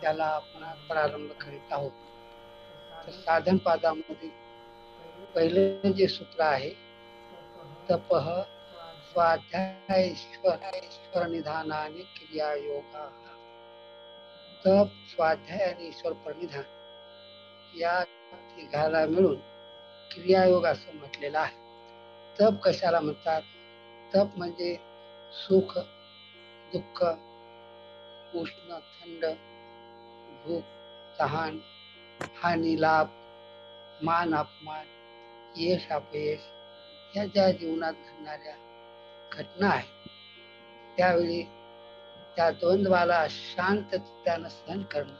त्याला आपण प्रारंभ करीत आहोत. तर साधन पादामध्ये पहिलं जे सूत्र आहे, तपः स्वाध्याय ईश्वर प्रणिधानाने क्रिया योगा. तप, स्वाध्याय आणि ईश्वर प्रणिधान या तिघाला मिळून क्रियायोग असं म्हटलेलं आहे. तप कशाला म्हणतात? तप म्हणजे सुख, दुःख, उष्ण, थंड, भूक, तहान, हानी, लाभ, मान, अपमान, यश, अपयश या ज्या जीवनात घडणाऱ्या घटना आहेत, त्यावेळी त्या द्वंद्वाला शांत चित्तानं सहन करणं,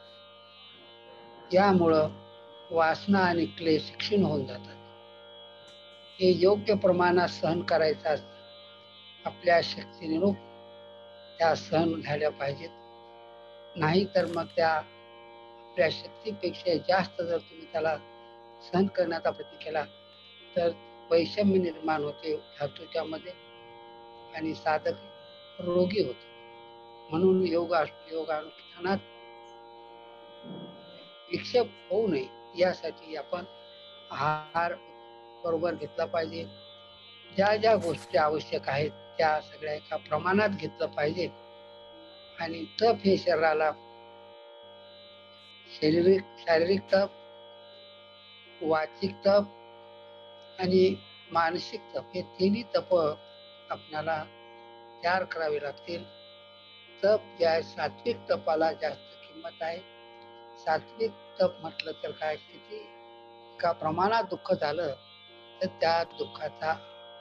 यामुळं वासना आणि क्लेश क्षीण होऊन जातात. हे योग्य प्रमाणात सहन करायचं असतं. आपल्या शक्तीनुरूप त्या सहन झाल्या पाहिजेत. नाही तर मग त्या आपल्या शक्तीपेक्षा जास्त जर तुम्ही त्याला सहन करण्याचा प्रयत्न केला तर वैषम्य निर्माण होते धातूच्यामध्ये आणि साधक रोगी होतो. म्हणून योगानुष्ठानात विक्षेप होऊ नये यासाठी आपण आहार बरोबर घेतला पाहिजे. ज्या ज्या गोष्टी आवश्यक आहेत त्या सगळ्या एका प्रमाणात घेतलं पाहिजे. आणि तप हे शरीराला शारीरिक तप, वाचिक तप आणि मानसिक तप हे तिन्ही तप आपल्याला तयार करावे लागतील. तप जे आहे, सात्विक तपाला जास्त किंमत आहे. सात्विक तप म्हटलं तर काय, किती एका प्रमाणात दुःख झालं तर त्या दुःखाचा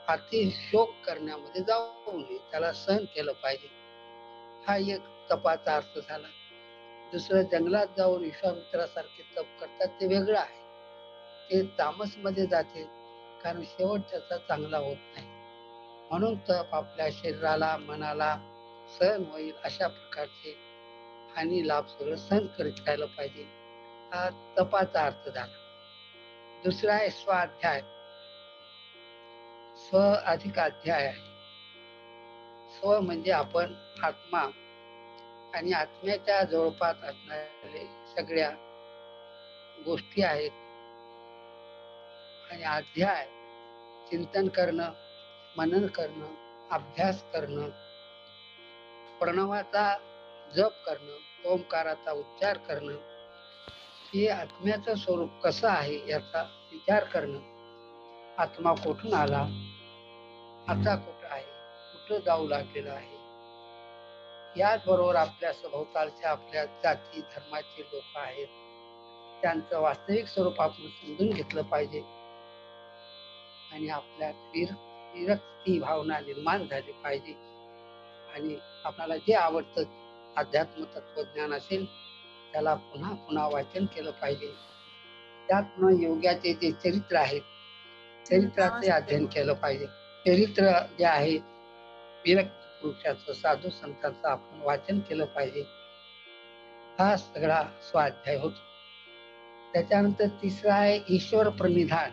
अतिशोक करण्यामध्ये जाऊ नये, त्याला सहन केलं पाहिजे. हा एक तपाचा अर्थ झाला. दुसरं, जंगलात जाऊन विश्वामित्रासारखे तप करतात ते वेगळं आहे. ते तामस मध्ये जाते, कारण शेवट त्याचा चांगला होत नाही. म्हणून तप आपल्या शरीराला, मनाला सहन होईल अशा प्रकारचे हानी लाभ सगळं सहन करीत राहिलं पाहिजे. हा तपाचा अर्थ झाला. दुसरा आहे स्वाध्याय. स्व अधिक अध्याय आहे. स्व म्हणजे आपण आत्मा आणि आत्म्याच्या जवळपास असणारे सगळ्या गोष्टी आहेत. आणि अध्याय चिंतन करणं, मनन करणं, अभ्यास करणं, प्रणवाचा जप करणं, ओंकाराचा उच्चार करणं, हे आत्म्याचं स्वरूप कसं आहे याचा विचार करणं. आत्मा कुठून आला, आता कुठं आहे, कुठं जाऊ लागलेला आहे, याचबरोबर आपल्या सभोवतालच्या आपल्या जाती धर्माचे लोक आहेत, त्यांचं वास्तविक स्वरूप आपण समजून घेतलं पाहिजे. आणि आपल्यात विरक्ती भावना निर्माण झाली पाहिजे. आणि आपल्याला जे आवडतं अध्यात्म तत्वज्ञान असेल त्याला पुन्हा पुन्हा वाचन केलं पाहिजे. त्यात पुन्हा योगाचे जे चरित्र आहेत, चरित्राचे अध्ययन केलं पाहिजे. चरित्र जे आहे विरक्त पुरुषाचं, साधू संतांचं आपण वाचन केलं पाहिजे. हा सगळा स्वाध्याय होतो. त्याच्यानंतर तिसरा आहे ईश्वर प्रणिधान.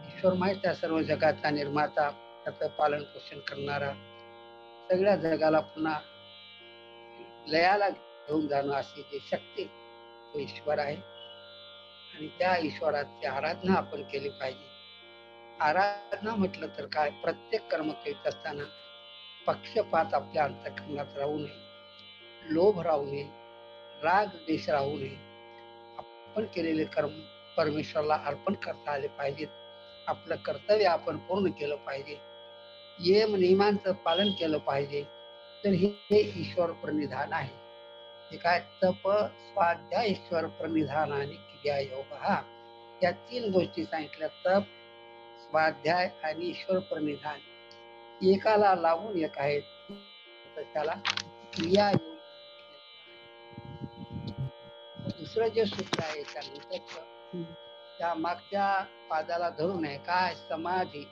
ईश्वर माहित आहे, सर्व जगाचा निर्माता, त्याचं पालन पोषण करणारा, सगळ्या जगाला पुन्हा लयाला घेऊन जाणं अशी जी शक्ती तो ईश्वर आहे. आणि त्या ईश्वराची आराधना आपण केली पाहिजे. आराधना म्हटलं तर काय, प्रत्येक कर्म करीत असताना पक्षपात आपल्या अंतःकरणात राहू नये, लोभ राहू नये, राग द्वेष राहू नये. आपण केलेले कर्म परमेश्वराला अर्पण करता आले पाहिजेत. आपलं कर्तव्य आपण पूर्ण केलं पाहिजे. नियमांचं पालन केलं पाहिजे. तर हे ईश्वर प्रणिधान आहे. हे काय, तप, स्वाध्याय, ईश्वर प्रणिधान आणि क्रिया योग. हा या तीन गोष्टी सांगितल्या, तप, स्वाध्याय आणि ईश्वर प्रणिधान. एकाला लागून एक आहेत, त्याला क्रिया योग. दुसरं जे सूत्र आहे त्यानंतर त्या मागच्या पादाला धरून आहे काय, समाधी,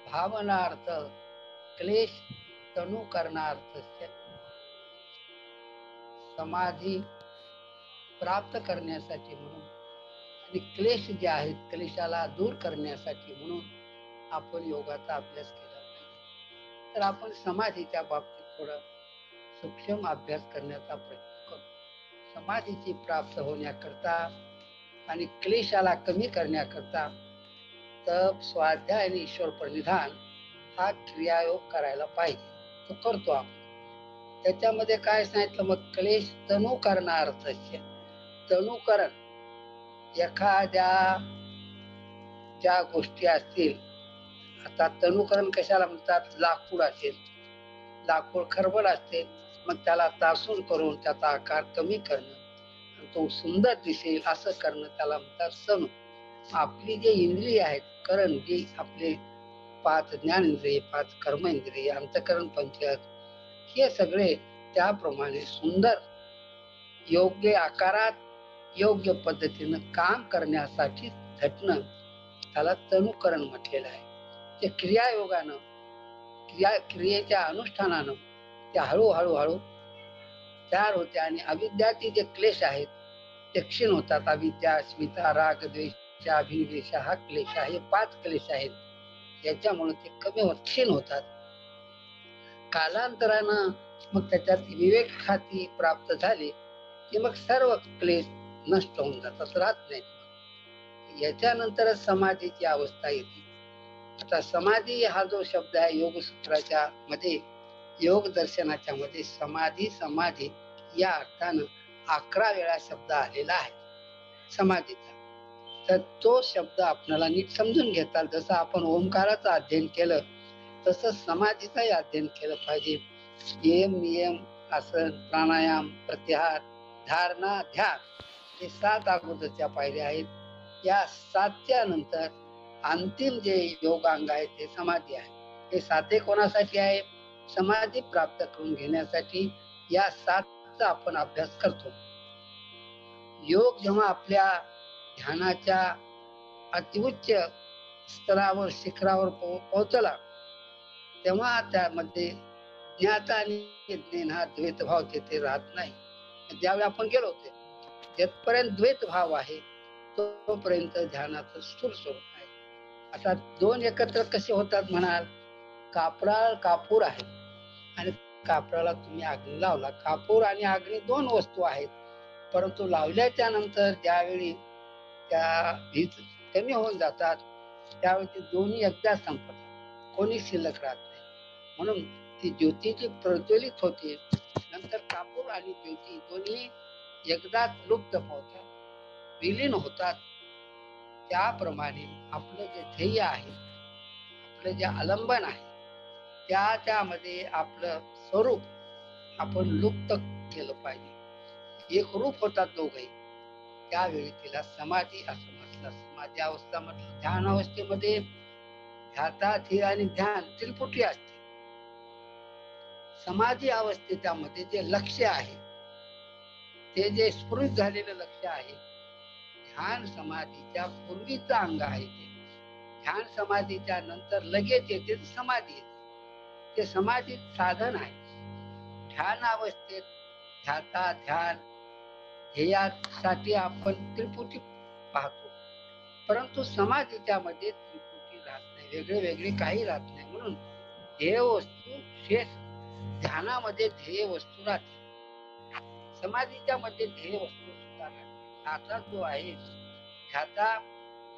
भावनार्थ, क्लेश तनु करणार्थ. समाधी प्राप्त करण्यासाठी म्हणून आणि क्लेश जे आहेत क्लेशाला दूर करण्यासाठी म्हणून आपण योगाचा अभ्यास केला पाहिजे. तर आपण समाधीच्या बाबतीत थोडं सूक्ष्म अभ्यास करण्याचा प्रयत्न करू. समाधीची प्राप्त होण्याकरता आणि क्लेशाला कमी करण्याकरता तप, स्वाध्याय आणि ईश्वर प्रणिधान हा क्रियायोग करायला पाहिजे. तो करतो आपण. त्याच्यामध्ये काय सांगितलं मग? क्लेश तनुकरणार्थस्य. तनुकरण, एखाद्या ज्या गोष्टी असतील, आता तनुकरण कशाला म्हणतात? लाकूड असेल, लाकूड खरबड असते, मग त्याला तासून करून त्याचा आकार कमी करणं, तो सुंदर दिसेल असं करणं, त्याला म्हणतात तनु. आपली जे इंद्रिय आहेत, करण, जे आपले 5 ज्ञानेंद्रिय, 5 कर्मेंद्रिय, अंतःकरण, पंचक, हे सगळे त्याप्रमाणे सुंदर योग्य आकारात योग्य पद्धतीनं काम करण्यासाठी झटणं, त्याला तनुकरण म्हटलेलं आहे. ते क्रियायोगानं, क्रियेच्या अनुष्ठानानं ते हळूहळू तयार होते आणि अविद्याचे जे क्लेश आहेत ते क्षीण होतात. अविद्या, अस्मिता, राग, द्वेष, अभिनिवेश, हा क्लेश आहे. 5 क्लेश आहेत. याच्यामुळे ते कमी होत, क्षीण होतात. कालांतरानं मग त्याच्यात विवेक खाती प्राप्त झाले की मग सर्व क्लेश नष्ट होऊन जातात, राहत नाहीत. याच्यानंतरच समाधीची अवस्था येते. आता समाधी हा जो शब्द आहे योगसूत्राच्या मध्ये, योग दर्शनाच्या मध्ये समाधी या अर्थानं 11 वेळा शब्द आलेला आहे समाधीचा. तर तो शब्द आपल्याला नीट समजून घेतात. जसं आपण ओंकाराचं अध्ययन केलं तसं समाधीचंही अध्ययन केलं पाहिजे. यम, नियम, आसन, प्राणायाम, प्रत्याहार, धारणा, ध्यान, हे 7 अगोदरच्या पायऱ्या आहेत. या 7च्या नंतर अंतिम जे योगांग आहे ते समाधी आहे. हे 7 कोणासाठी आहे? समाधी प्राप्त करून घेण्यासाठी या 7चा आपण अभ्यास करतो. योग जेव्हा आपल्या ध्यानाच्या अतिउच्च स्तरावर, शिखरावर पोहोचला, तेव्हा त्यामध्ये ज्ञाता आणि ज्ञेन हा द्वैतभाव तिथे राहत नाही. ज्यावेळी आपण गेलो होते, जिथपर्यंत द्वैतभाव आहे तोपर्यंत ध्यानाचं स्थूल स्वरूप आहे. आता 2 एकत्र कसे होतात म्हणाल? कापूर आहे आणि कापराला तुम्ही अग्नी लावला. कापूर आणि अग्नी 2 वस्तू आहेत, परंतु लावल्याच्या नंतर ज्यावेळी त्या वीज कमी होऊन जातात त्यावेळी ते दोन्ही एकदा संपतात, कोणी शिल्लक राहत नाही. म्हणून ती ज्योती जी प्रज्वलित होते, नंतर कापूर आणि ज्योती दोन्ही एकदाच लुप्त होतात, विलीन होतात. त्याप्रमाणे आपलं जे ध्येय आहे, आपलं जे आलंबन आहे, त्यामध्ये आपलं स्वरूप आपण लुप्त केलं पाहिजे. एक रूप होतात दोघे. त्यावेळी तिला समाधी असं म्हटलं. समाधी अवस्था म्हटलं. ध्यान अवस्थेमध्ये ध्याता, ध्येय आणि ध्यान त्रिपुटी असते. समाधी अवस्थेमध्ये जे लक्ष आहे, ते जे स्फुरित झालेलं लक्ष आहे, ध्यान समाधीच्या पूर्वीचं अंग आहे. ध्यान समाधीच्या नंतर लगेच येते समाधी येते. ते समाधी साधन आहे. ध्यान अवस्थेत ध्याता, ध्यान, ध्येयासाठी आपण त्रिपुटी पाहतो, परंतु समाधीच्या मध्ये त्रिपुटी राहत नाही, वेगळे वेगळे काही राहत नाही. म्हणून ध्येय वस्तू शेष ध्यानामध्ये ध्येय वस्तू राहते, समाधीच्या मध्ये ध्येय वस्तू सुद्धा राहते. ध्याता जो आहे, ध्याता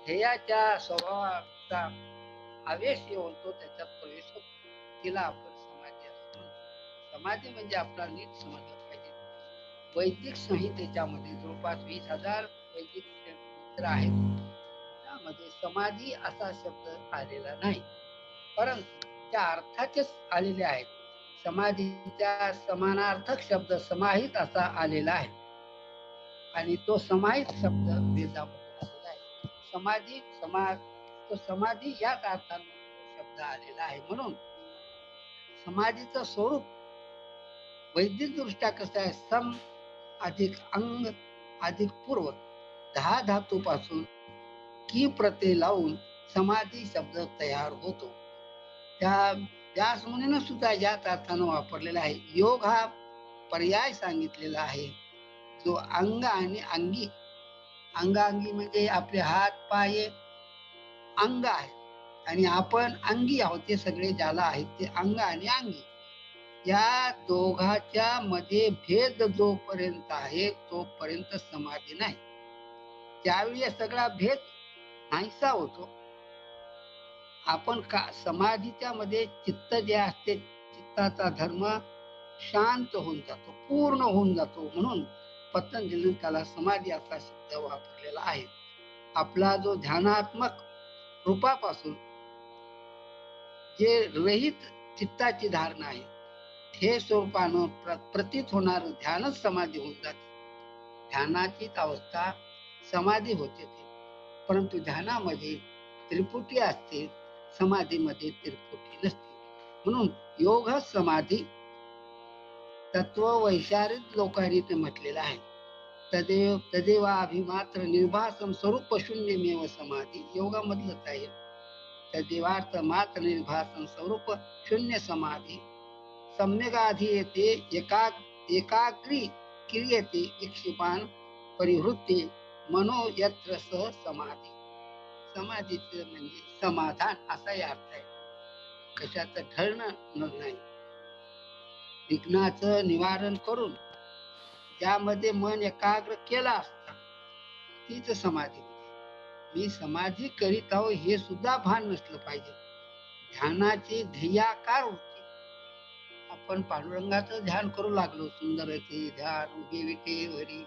ध्येयाच्या स्वभावाचा आवेश येऊन तो त्याच्यात प्रवेश होतो, तिला आपण समाधी असं म्हणतो. समाधी म्हणजे आपल्याला नीट समजलं पाहिजे. वैदिक संहितेच्या मध्ये जवळपास 20,000 वैदिक मंत्र आहेत. त्यामध्ये समाधी असा शब्द आलेला नाही, परंतु त्या अर्थाचेच आलेले आहेत. समाधीच्या समानार्थक शब्द समाहित असा आलेला आहे आणि तो समाहित शब्द वेदामध्ये आलेला आहे. समाधी याच अर्थाने शब्द आलेला आहे. म्हणून समाधीचं स्वरूप वैदिक दृष्ट्या कसं आहे? सम अधिक अंग अधिक पूर्व, 10 धातूपासून की प्रत्यय लावून समाधी शब्द तयार होतो. त्या व्यास मुनीनं सुद्धा याच अर्थानं वापरलेला आहे. योग हा पर्याय सांगितलेला आहे, जो अंग आणि अंगी. अंगांगी म्हणजे आपले हात पाय अंग आहे आणि आपण अंगी आहोत. ते सगळे ज्याला आहेत ते अंग आणि अंगी. या दोघाच्या मध्ये भेद जोपर्यंत आहे तोपर्यंत समाधी नाही. ज्यावेळी हा सगळा भेद नाहीसा होतो, आपण का समाधीच्या मध्ये चित्त जे असते, चित्ताचा धर्म शांत होऊन जातो, पूर्ण होऊन जातो. म्हणून पतंजली त्याला समाधी असा शब्द वापरलेला आहे. आपला जो ध्यानात्मक रूपापासून जे रहित चित्ताची धारणा आहे, हे स्वरूपानं प्रतीत होणार ध्यानच समाधी होऊन जाते. ध्यानाचीच अवस्था समाधी होते ते. परंतु ध्यानामध्ये त्रिपुटी असते, समाधीमध्ये त्रिपुटी नसते. म्हणून योग समाधी तत्व वैचारिक लोकांनी ते म्हटलेलं आहे. तदेवा अभिमात्र निर्भासम स्वरूप शून्यमेव समाधी योगामधलंच आहे. तदेवार्थ मात्र निर्भासम स्वरूप शून्य समाधी सम्यगाधीयते एकाग्री क्रियते विक्षिपान परिहृत्य मनो यत्र सह समाधी. समाधीचं म्हणजे समाधान असाही अर्थ आहे. कशाचं ठरणं नाही, विघ्नाचं निवारण करून ज्यामध्ये मन एकाग्र केला असता तीच समाधी. मी समाधी करीत आहो हे सुद्धा भान नसलं पाहिजे. ध्यानाची ध्येयाकार होते. आपण पांडुरंगाचं ध्यान करू लागलो, सुंदर ते ध्यान उगे विटेवरी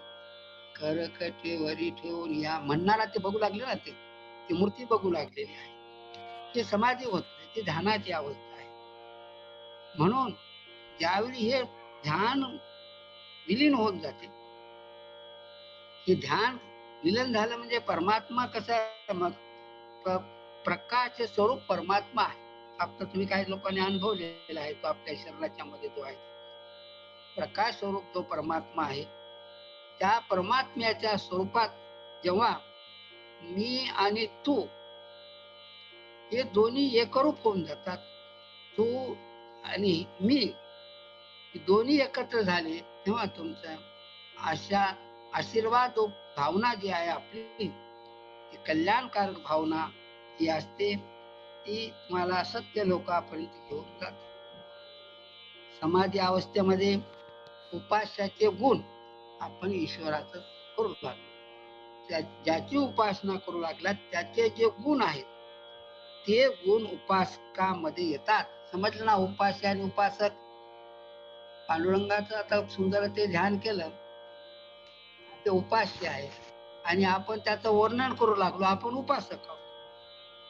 करकटेवरी ठेवून या म्हणणारा ते बघू लागले ना, ते मूर्ती बघू लागलेली आहे. ते समाधी होत नाही, ते ध्यानाची अवस्था आहे. म्हणून ज्यावेळी हे ध्यान विलीन होऊन जाते, हे ध्यान विलीन झालं म्हणजे परमात्मा कसा आहे, मग प्रकाश स्वरूप परमात्मा आहे. आता तुम्ही काही लोकांनी अनुभवलेला आहे, तो आपल्या शरीराच्या मध्ये जो आहे प्रकाश स्वरूप तो परमात्मा आहे. त्या परमात्म्याच्या स्वरूपात जेव्हा मी आणि तू हे दोन्ही एकरूप होऊन जातात, तू आणि मी दोन्ही एकत्र झाले, तेव्हा तुमचा अशा आशीर्वाद भावना जी आहे आपली, ती कल्याणकारक भावना जी असते, ती तुम्हाला सत्य लोकांपर्यंत घेऊन जाते. समाधी अवस्थेमध्ये उपास्याचे गुण आपण ईश्वराचं करू लागलो. ज्याची उपासना करू लागला त्याचे जे गुण आहेत ते गुण उपासकामध्ये येतात. समजलं ना? उपास्य आणि उपासक. पांडुरंगाचं आता सुंदर ते ध्यान केलं, ते उपास्य आहे आणि आपण त्याचं वर्णन करू लागलो, आपण उपासक आहोत.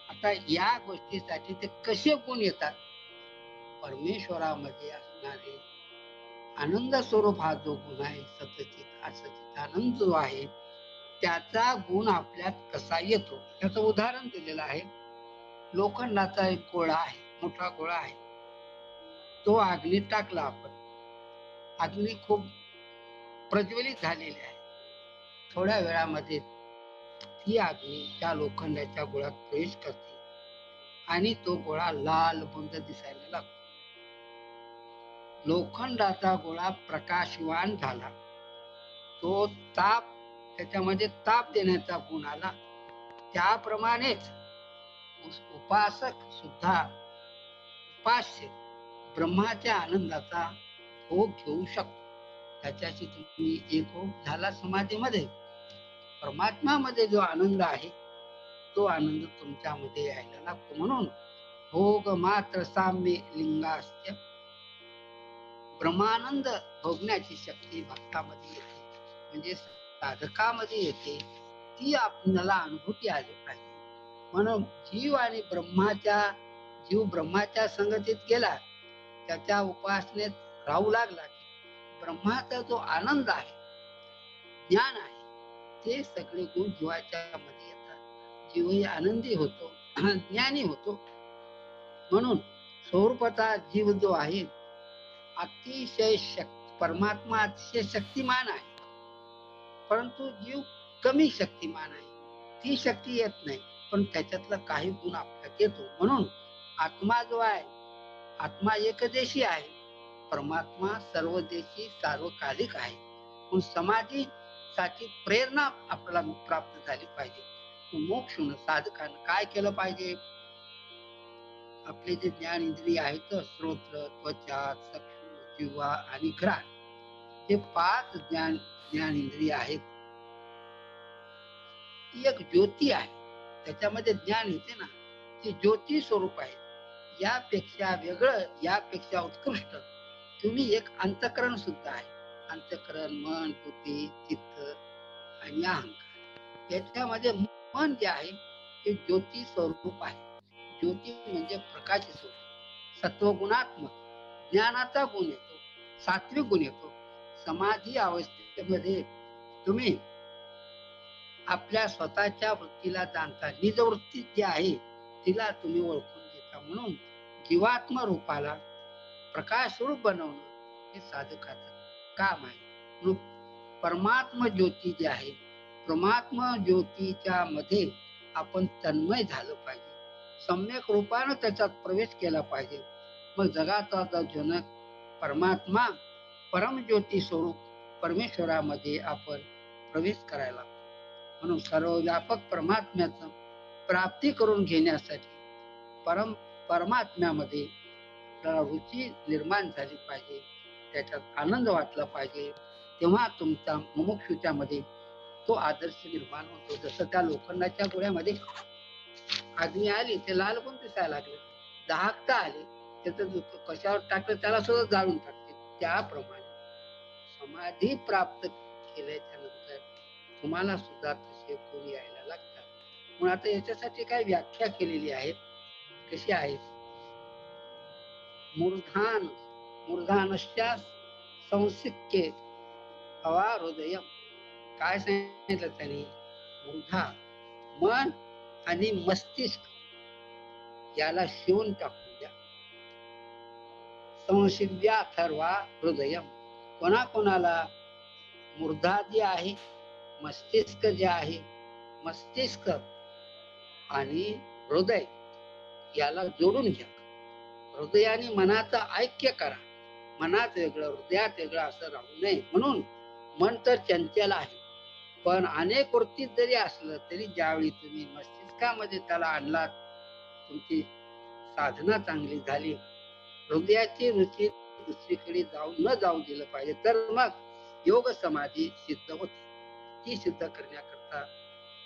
आता या गोष्टीसाठी ते कसे गुण येतात? परमेश्वरामध्ये असणारे आनंद स्वरूप हा जो गुण आहे, सतचित असचित आनंद जो आहे, त्याचा गुण आपल्यात कसा येतो त्याचं उदाहरण दिलेलं आहे. लोखंडाचा एक गोळा आहे, मोठा गोळा आहे, तो अग्नीत टाकला आपण, अग्नी खूप प्रज्वलित झालेली आहे. थोड्या वेळामध्ये ती अग्नी त्या लोखंडाच्या गोळ्यात प्रवेश करते आणि तो गोळा लाल बुंद दिसायला लागतो. लोखंडाचा गोळा प्रकाशवान झाला, तो ताप, त्याच्यामध्ये ताप देण्याचा गुण आला. त्याप्रमाणेच उपासक सुद्धा उपास्य ब्रह्माच्या आनंदाचा भोग घेऊ शकतो. त्याच्याशी तुम्ही एकरूप झाला समाधीमध्ये, परमात्म्यामध्ये जो आनंद आहे तो आनंद तुमच्यामध्ये यायला लागतो. म्हणून भोग मात्र साम्य लिंगास्त्य, ब्रह्मानंद भोगण्याची शक्ती भक्तामध्ये येते, म्हणजे साधकामध्ये येते. ती आपल्याला अनुभूती आली पाहिजे. म्हणून जीव ब्रह्माच्या संगतीत गेला, त्याच्या उपासनेत राहू लागला की ब्रह्माचा जो आनंद आहे, ज्ञान आहे, ते सगळे गुण जीवाच्या मध्ये येतात. जीवही आनंदी होतो, ज्ञानी होतो. म्हणून स्वरूपाचा जीव जो आहे अतिशय परमात्मा अतिशय शक्तिमान आहे, परंतु जीव कमी शक्तिमान आहे. ती शक्ती येत नाही, पण त्याच्यातला काही गुण आपल्यात येतो. म्हणून आत्मा जो आहे, आत्मा एकदेशी आहे, परमात्मा सर्वदेशी सार्वकालिक आहे. म्हणून समाधीसाठी प्रेरणा आपल्याला प्राप्त झाली पाहिजे. मोक्ष साधकानं काय केलं पाहिजे? आपले जे ज्ञान इंद्रिय आहेत, श्रोत्र, त्वचा, चक्षु, जिव्हा आणि घ्राण हे 5 ज्ञानेंद्रिय आहेत. ती एक ज्योती आहे. त्याच्यामध्ये ज्ञान येते ना, ती ज्योती स्वरूप आहे. यापेक्षा वेगळं, यापेक्षा उत्कृष्ट तुम्ही एक अंतःकरण सुद्धा आहे. अंतःकरण, मन, बुद्धी, चित्त आणि अहंकार. याच्यामध्ये मन जे आहे ते ज्योती स्वरूप आहे. ज्योती म्हणजे प्रकाश स्वरूप, सत्वगुणात्मक. ज्ञानाचा गुण येतो, सात्विक गुण येतो. समाधी अवस्थेमध्ये तुम्ही आपल्या स्वतःच्या वृत्तीला जाणता, निजवृत्ती जी आहे तिला तुम्ही ओळखून घेता. म्हणून जीवात्म रूपाला प्रकाश स्वरूप बनवणं हे साधकाचं काम आहे. म्हणून परमात्म ज्योती जी आहे, परमात्म ज्योतीच्या मध्ये आपण तन्मय झालं पाहिजे. सम्यक रूपानं त्याच्यात प्रवेश केला पाहिजे. मग जगाचा जनक परमात्मा, परमज्योती स्वरूप परमेश्वरामध्ये आपण प्रवेश करायला. म्हणून सर्व व्यापक परमात्म्याचं प्राप्ती करून घेण्यासाठी परमात्म्यामध्ये आपल्याला रुची निर्माण झाली पाहिजे, त्याच्यात आनंद वाटला पाहिजे. तेव्हा तुमचा मुमुक्षुच्या मध्ये तो आदर्श निर्माण होतो. जसं त्या लोखंडाच्या गोळ्यामध्ये अग्नी आली, ते लाल पण दिसायला लागले, दाहकता आली, त्याचं कशावर टाकलं त्याला सुद्धा जाळून टाकते. त्याप्रमाणे समाधी प्राप्त केल्याच्या नंतर तुम्हाला सुद्धा तसे गुण यायला लागतात. म्हणून आता याच्यासाठी काय व्याख्या केलेली आहे, कशी आहे? मूर्धानश्च संसिक्के हवा हृदय. काय सांगितलं त्यांनी? मूर्धा मन आणि मस्तिष्क याला शिवून टाकून द्या. संसिव्या अथर्वा हृदय. कोणाकोणाला मूर्धा जी आहे, मस्तिष्क जे आहे, मस्तिष्क आणि हृदय याला जोडून घ्या. हृदयाने मनाचं ऐक्य करा. मनात वेगळं, हृदयात वेगळं असं राहू नये. म्हणून मन तर चंचल आहे, पण अनेक वृत्तीत जरी असलं तरी ज्यावेळी तुम्ही मस्तिष्कामध्ये त्याला आणलात, तुमची साधना चांगली झाली, हृदयाची रुची दुसरीकडे न जाऊ दिलं पाहिजे, तर मग योग समाधी सिद्ध होते. ती सिद्ध करण्याकरता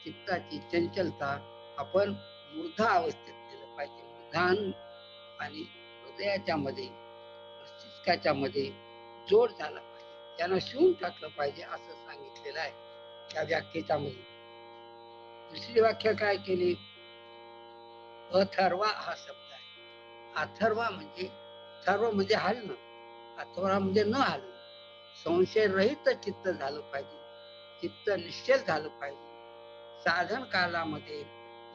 चित्ताची चंचलता आपण मूर्धा अवस्थेत केलं पाहिजे. मूर्धान आणि हृदयाच्या मध्ये, मस्तिष्काच्या मध्ये जोड झाला पाहिजे, त्यांना शिवून टाकलं पाहिजे असं सांगितलेलं आहे त्या व्याख्येच्या मध्ये. दुसरी व्याख्या काय केली? अथर्वा हा शब्द आहे. अथर्वा म्हणजे, थर्व म्हणजे हलणं, अथर्वा म्हणजे न हलणं. संशय रहित चित्त झालं पाहिजे, चित्त निश्चल झालं पाहिजे. साधन कालामध्ये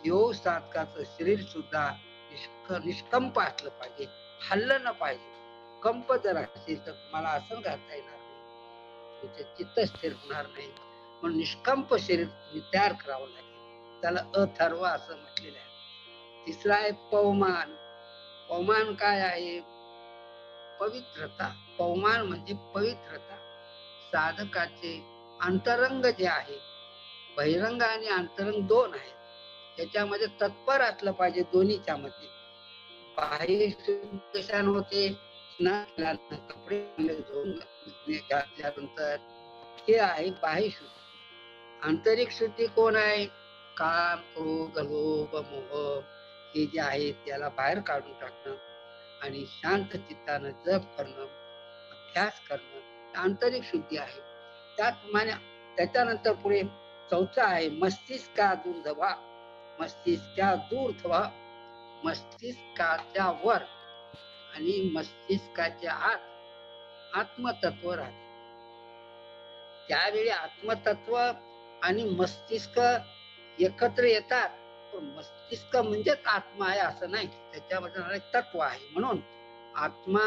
योग साधकाचं शरीर सुद्धा निष्कंप असलं पाहिजे, हल्लं न पाहिजे. कंप जर असेल तर तुम्हाला आसन घालता येणार नाही, तुमचे चित्त स्थिर होणार नाही. म्हणून निष्कंप शरीर तुम्ही तयार करावं लागेल, त्याला अथर्व असं म्हटलेलं आहे. तिसरा आहे पवमान. पवमान काय आहे? पवित्रता. पवमान म्हणजे पवित्रता. साधकाचे अंतरंग जे आहे, बहिरंग आणि अंतरंग दोन आहेत, त्याच्यामध्ये तत्पर असलं पाहिजे दोन्हीच्या मध्ये. बाह्य शुद्धी होते, स्नान केल्यानंतर, कपडे धुवून घातल्यानंतर, हे आहे बाह्य शुद्धी. आंतरिक शुद्धी कोण आहे? काम, क्रोध, लोभ, मोह हे जे आहे त्याला बाहेर काढून टाकणं आणि शांत चित्तानं जप करणं, अभ्यास करणं, आंतरिक शुद्धी आहे. त्याचप्रमाणे त्याच्यानंतर पुढे चौथा आहे मस्तिष्का दूर्ध्वा. मस्तिष्का दूर्ध्वा, मस्तिष्काच्या वर आणि मस्तिष्काच्या आत आत्मतत्व राहते. त्यावेळी आत्मतत्व आणि मस्तिष्क एकत्र येतात. पण मस्तिष्क म्हणजेच आत्मा आहे असं नाही, त्याच्यामध्ये तत्व आहे. म्हणून आत्मा,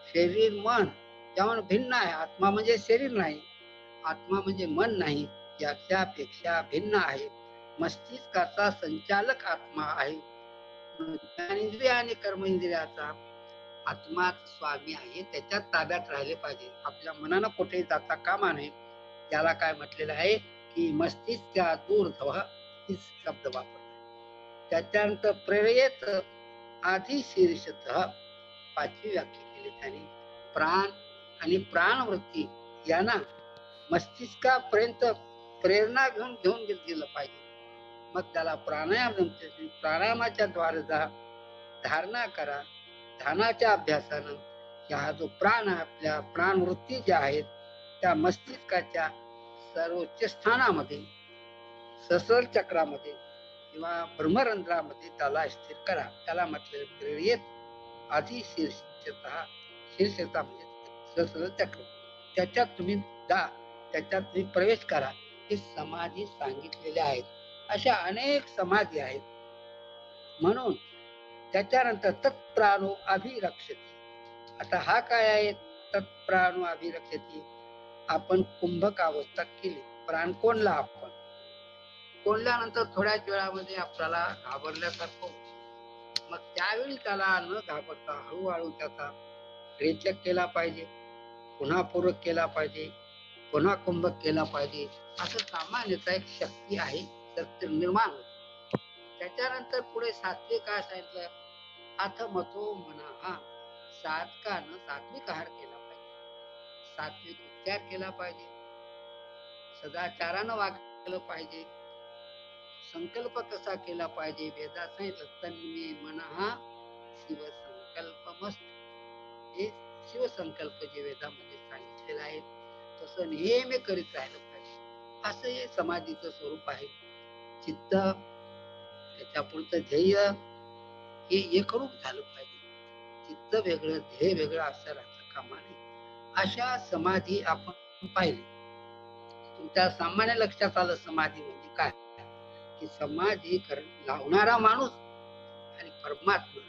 शरीर, मन यावर भिन्न आहे. आत्मा म्हणजे शरीर नाही, आत्मा म्हणजे मन नाही, याच्यापेक्षा भिन्न आहे. मस्तिष्काचा संचालक आत्मा आहे. ज्ञानेंद्रिय आणि कर्मेंद्रियाचा आत्माच स्वामी आहे, त्याच्यात ताब्यात राहिले पाहिजे. आपल्या मनानं कुठेही जाता कामा नये. त्याला काय म्हटलेलं आहे की मस्तिष्का दूर्ध्व ही शब्द वापरला. त्याच्यानंतर प्रेरयेत आधी शीर्षतः, पाचवी व्याख्या केली त्यांनी. प्राण आणि प्राणवृत्ती यांना मस्तिष्कापर्यंत प्रेरणा घेऊन घेऊन गेलं पाहिजे. मग त्याला प्राणायाम जमते. प्राणायामाच्या द्वारे धारणा करा. ध्यानाच्या अभ्यासानं हा जो प्राण आहे, आपल्या प्राणवृत्ती ज्या आहेत त्या मस्तिष्काच्या सर्वोच्च स्थानामध्ये, सहस्र चक्रामध्ये किंवा ब्रह्मरंध्रामध्ये त्याला स्थिर करा. त्याला म्हटले प्रेरित आधी शीर्षता म्हणजे सहस्र चक्र. त्याच्यात तुम्ही त्याच्यात प्रवेश करा. हे समाधी सांगितलेले आहेत. अशा अनेक समाधी आहेत. म्हणून त्याच्यानंतर तत्प्राणो अभिरक्षती. आता हा काय आहे? तत्प्राणो अभिरक्षती. आपण कुंभक अवस्था केली, प्राण कोणला आपण कोणल्यानंतर थोड्याच वेळामध्ये आपल्याला घाबरल्यासारखं होतं. मग त्यावेळी त्याला न घाबरता हळूहळू त्याचा रेचक केला पाहिजे, पुन्हा पूरक केला पाहिजे, पुन्हा कुंभक केला पाहिजे. असं सामान्यतः एक शक्ती आहे, तर निर्माण होते. त्याच्यानंतर पुढे सात्विक काय सांगितलं? अथ मतो मना. साधकानं सात्विक आहार केला पाहिजे, सात्विक उच्चार केला पाहिजे, सदाचारानं वागलं पाहिजे, संकल्प कसा केला पाहिजे? वेदात सांगितलं तन्मे मनः शिवसंकल्पमस्तु. हे शिवसंकल्प जे वेदामध्ये सांगितलेलं आहे तसं नेहमी करीत राहिलं पाहिजे. असं हे समाधीचं स्वरूप आहे. चित्त त्याच्या पुढचं ध्येय हे एकरूप झालं पाहिजे. चित्त वेगळं ध्येय वेगळं असं राहतं कामा नये. अशा समाधी आपण पाहिली. तुमच्या सामान्य लक्षात आलं समाधी म्हणजे काय? की समाधी लावणारा माणूस आणि परमात्मा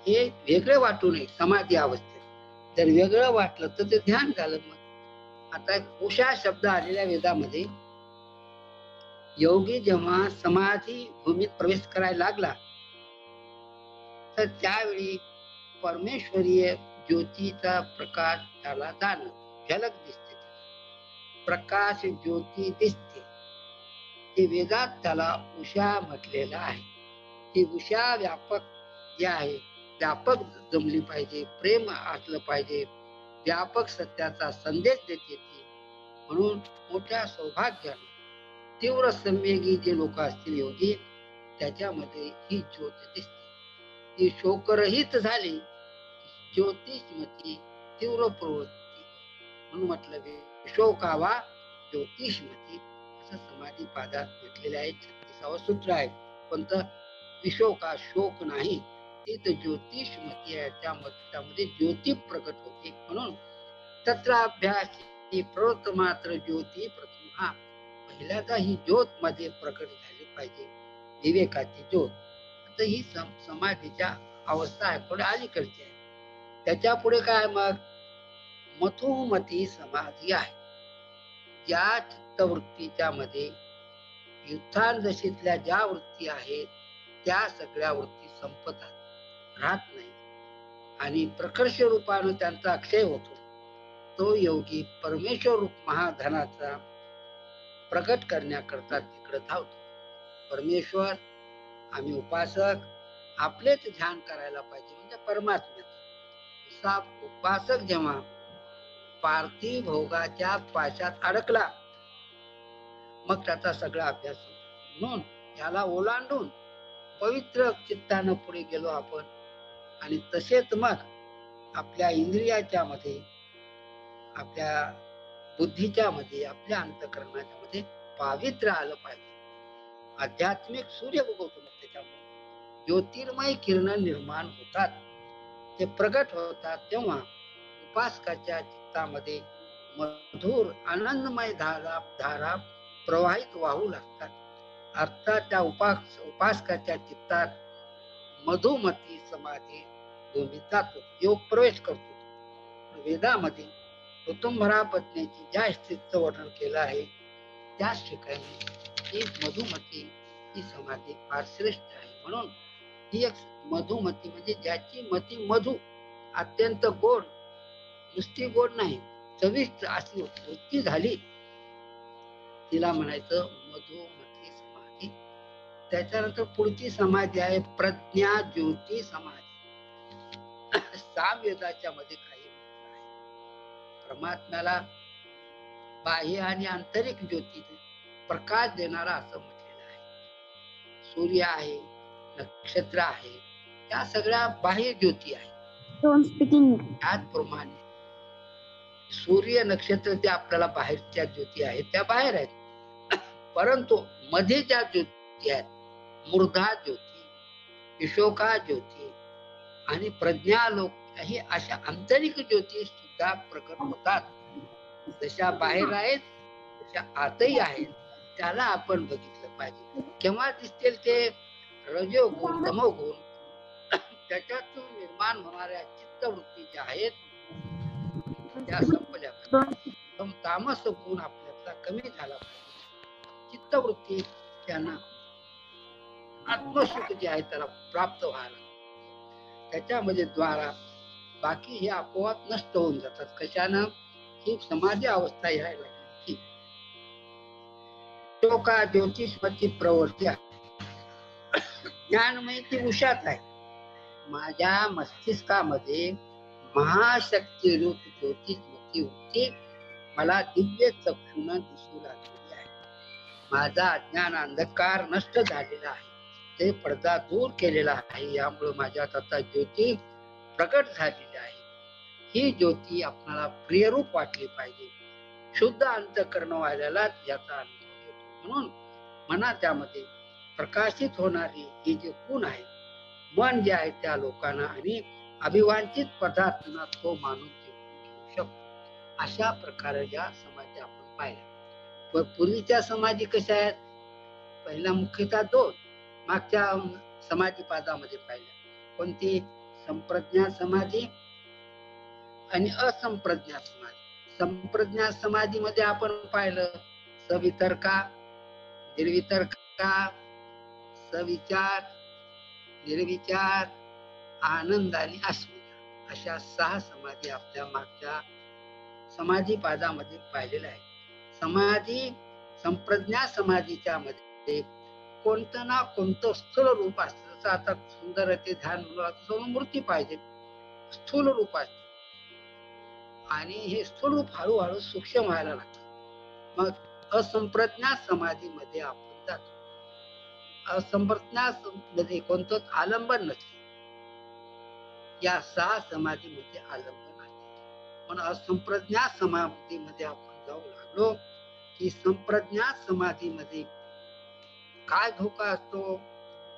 हे वेगळे वाटू नये. समाधी अवस्थेत जर वेगळं वाटलं तर ते ध्यान झालं. मग आता उषा शब्द आलेल्या वेदामध्ये योगी जेव्हा समाधी भूमीत प्रवेश करायला लागला तर त्यावेळी परमेश्वरीय ज्योतीचा प्रकाश त्याला जाणवतो, झलक दिसते, प्रकाश ज्योती दिसते. ते वेदात त्याला उषा म्हटलेलं आहे. ती उषा व्यापक जे आहे, व्यापक जमली पाहिजे, प्रेम असलं पाहिजे, व्यापक सत्याचा संदेश देते ती. म्हणून मोठ्या सौभाग्यानं तीव्र संवेगी जे लोक असतील योगी, त्याच्यामध्ये ही ज्योत दिसते. ती शोकरहित झाली ज्योतिषमती तीव्र प्रवृत्ती. म्हणून म्हटलं विशोकावा ज्योतिषमती असं समाधी पादात म्हटलेले आहे. 36वं सूत्र आहे. कोणतं? विशोका, शोक नाही. ती तर ज्योतिषमती आहे. त्यामध्ये ज्योती प्रकट होते. म्हणून तत्र अभ्यास प्रवृत्त मात्र ज्योती प्रथम. पहिल्यांदा ही ज्योत मध्ये प्रकट झाली पाहिजे, विवेकाची ज्योत. आता ही समाधीच्या अवस्था आहे, थोडी अलीकडची आहे. त्याच्या पुढे काय? मग मथुमती समाधी आहे. ज्या चित्तवृत्तीच्या मध्ये युद्धांदशीतल्या ज्या वृत्ती आहेत त्या सगळ्या वृत्ती संपतात, राहत नाही आणि प्रकर्ष रूपानं त्यांचा अक्षय होतो. तो योगी परमेश्वर रूप महाधनाचा प्रकट करण्याकरता तिकडे धावतो. परमेश्वर, आम्ही उपासक, आपलेच ध्यान करायला पाहिजे म्हणजे परमात्म्याचं. उपासक जेव्हा पार्थिव भोगाच्या पाशात अडकला मग त्याचा सगळा अभ्यास. म्हणून याला ओलांडून पवित्र चित्तानं पुढे गेलो आपण. आणि तसेच मग आपल्या इंद्रियाच्या मध्ये, आपल्या बुद्धीच्या मध्ये, आपल्या अंतःकरणाच्या मध्ये पावित्र्य आलं पाहिजे. आध्यात्मिक सूर्य उगवतो. मग त्याच्यामुळे ज्योतिर्मय किरण निर्माण होतात, ते प्रगट होतात. तेव्हा उपासकाच्या चित्तामध्ये मधुर आनंदमय धारा प्रवाहित वाहू लागतात. अर्थात त्या उपासकाच्या चित्तात मधुमती समाधी भूमीत जातो, योग प्रवेश करतो. वेदामध्ये ऋतुंभरा पत्नीची ज्या स्थितीचं वर्णन केलं आहे त्याच ठिकाणी ही मधुमती ही समाधी फार श्रेष्ठ आहे. म्हणून ही एक मधुमती म्हणजे ज्याची मती मधु, अत्यंत गोड, नुसती गोड नाही, चविष्ट अशी वृत्ती झाली, तिला म्हणायचं मधुमती समाधी. त्याच्यानंतर पुढची समाधी आहे प्रज्ञा ज्योती समाधी. सामवेदाच्या मध्ये काही परमात्म्याला बाह्य आणि आंतरिक ज्योती प्रकाश देणारा असं म्हटलेलं आहे. सूर्य आहे, नक्षत्र आहे, त्या सगळ्या बाह्य ज्योती आहेत. त्याचप्रमाणे सूर्य नक्षत्र ते आपल्याला बाहेरच्या ज्योती आहेत त्या बाहेर आहेत, परंतु मध्ये ज्या ज्योती आहेत, मूर्धा ज्योती, विशोका ज्योती आणि प्रज्ञालोक ही अशा आंतरिक ज्योती सुद्धा प्रकट होतात. जशा बाहेर आहेत तशा आतही आहेत, त्याला आपण बघितलं पाहिजे. केव्हा दिसतील ते रजोगुण तमोगुण, त्याच्यातून निर्माण होणाऱ्या चित्तवृत्ती ज्या आहेत त्या संपल्या पाहिजे. तामस गुण आपल्यातला कमी झाला पाहिजे. चित्तवृत्ती त्यांना आत्मसुख जे आहे त्याला प्राप्त व्हायला, त्याच्यामध्ये द्वारा बाकी हे आपोआप नष्ट होऊन जातात. कशानं? ही समाधी अवस्था यायला लागली. शोका ज्योतिषमती प्रवृत्ती आहे, ज्ञानमय ती उशात आहे. माझ्या मस्तिष्कामध्ये महाशक्ती रूप ज्योतिषमती होती, मला दिव्य चक्षुन दिसू लागलेली आहे. माझा अज्ञान अंधकार नष्ट झालेला आहे, ते पडदा दूर केलेला आहे. यामुळे माझ्यात आता ज्योती प्रकट झालेली आहे. ही ज्योती आपल्याला प्रियरूप वाटली पाहिजे. शुद्ध अंतःकरण वाल्यालाच याचा अनुभव येतो. म्हणून मनाच्यामध्ये प्रकाशित होणारी ही जे गुण आहे, मन जे आहे त्या लोकांना आणि अभिवांचित पदार्थांना तो माणूस घेऊ शकतो. अशा प्रकारे या समाधी आपण पाहिल्या. पूर्वीच्या समाधी कशा आहेत? पहिला मुख्यतः दोन मागच्या समाधी पादामध्ये पाहिल्या. कोणती? संप्रज्ञा समाधी आणि असंप्रज्ञा समाधी. संप्रज्ञा समाधीमध्ये आपण पाहिलं सवितर्का, निर्वितर्का, सविचार, निर्विचार, आनंद आणि अस्मिता, अशा 6 समाधी आपल्या मागच्या समाधी पादामध्ये पाहिलेल्या आहेत. समाधी संप्रज्ञा समाधीच्या मध्ये कोणतं ना कोणतं स्थूल रूप असतं. जसं आता सुंदर ते ध्यान म्हणून मूर्ती पाहिजे, स्थूल रूप असते आणि हे स्थूल रूप हळूहळू सूक्ष्म व्हायला लागतं. मग असंप्रज्ञा समाधीमध्ये आपण जातो. असंप्रज्ञा मध्ये कोणतंच आलंबन नसते. या 6 समाधीमध्ये आलंबन असते. पण असंप्रज्ञा समाधीमध्ये आपण जाऊ लागलो की संप्रज्ञा समाधीमध्ये काय धोका असतो?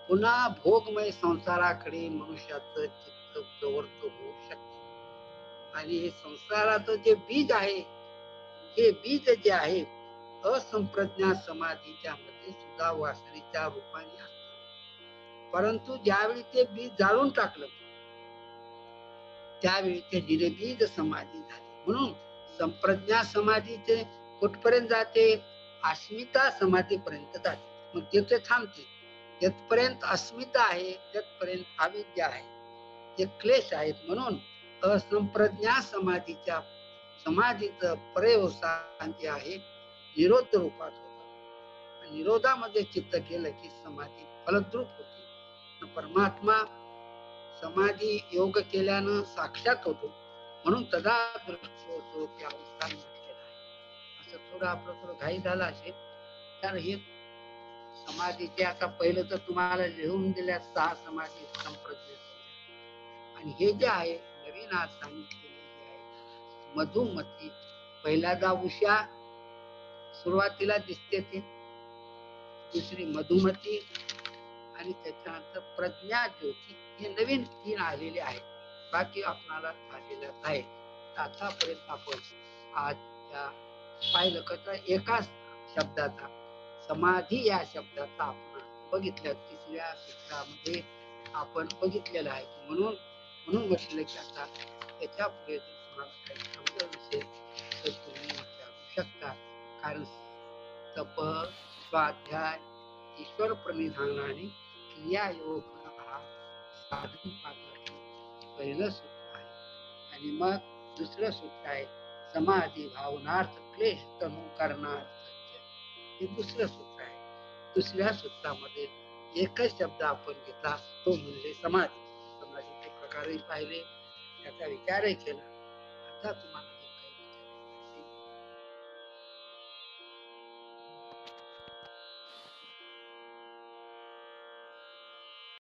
पुन्हा भोगमय संसाराकडे मनुष्याचं चित्त प्रवृत्त होऊ शकते. आणि हे संसाराचं जे बीज आहे, हे बीज जे आहे असंप्रज्ञा समाधीच्या मध्ये सुद्धा वासनेच्या रूपाने असते. परंतु ज्यावेळी ते बीज जाळून टाकलं त्यावेळी ते निर्बीज समाधी झाली. म्हणून संप्रज्ञा समाधीचे कुठपर्यंत जाते? अस्मिता समाधीपर्यंत जाते. मग तिथे थांबते. येथपर्यंत अस्मिता आहे तिथपर्यंत अविद्या आहे, ते क्लेश आहेत. म्हणून असंप्रज्ञा समाधीच्या समाधीचं पर्यवसान जे आहे निरोध रूपात होतं. निरोधामध्ये चित्त केलं की समाधी फलद्रूप होते. परमात्मा समाधी योग केल्यानं साक्षात होतो. म्हणून तदा दृष्टो त्या अवस्था म्हटलेला आहे. असं थोडं आपलं थोडं घाई झालं असेल तर हे समाधीचे आता पहिलं तर तुम्हाला लिहून दिल्या 6 समाधी संप्रज्ञा. आणि हे जे आहे नवीन आज सांगितलेले जे आहे मधुमती, पहिल्यांदा उषा सुरुवातीला दिसते ती, दुसरी मधुमती आणि त्याच्यानंतर प्रज्ञा ज्योती, हे नवीन 3 आलेले आहेत. बाकी आपणाला झालेलं आहे. आतापर्यंत आपण आज पाहिलं कसं एका शब्दाचा समाधी या शब्दाचा आपण बघितलं. 3ऱ्या सूत्रामध्ये आपण बघितलेलं आहे. म्हणून म्हटलं की आता याच्या पुढे तुम्हाला काही समजत असेल तर तुम्ही विचारू शकता. कारण तप, स्वाध्याय, ईश्वर प्रणिधान आणि क्रियायोग हा साधन पात्राचं पहिलं सूत्र आहे. आणि मग दुसरं सूत्र आहे समाधी भावनार्थ क्लेश तनु करणार्थ, हे दुसरं सूत्र आहे. दुसऱ्या सूत्रामध्ये एकच शब्द आपण घेतला, तो म्हणजे समाधी. समाधीचे प्रकारही पाहिले, त्याचा विचारही केला. आता तुम्हाला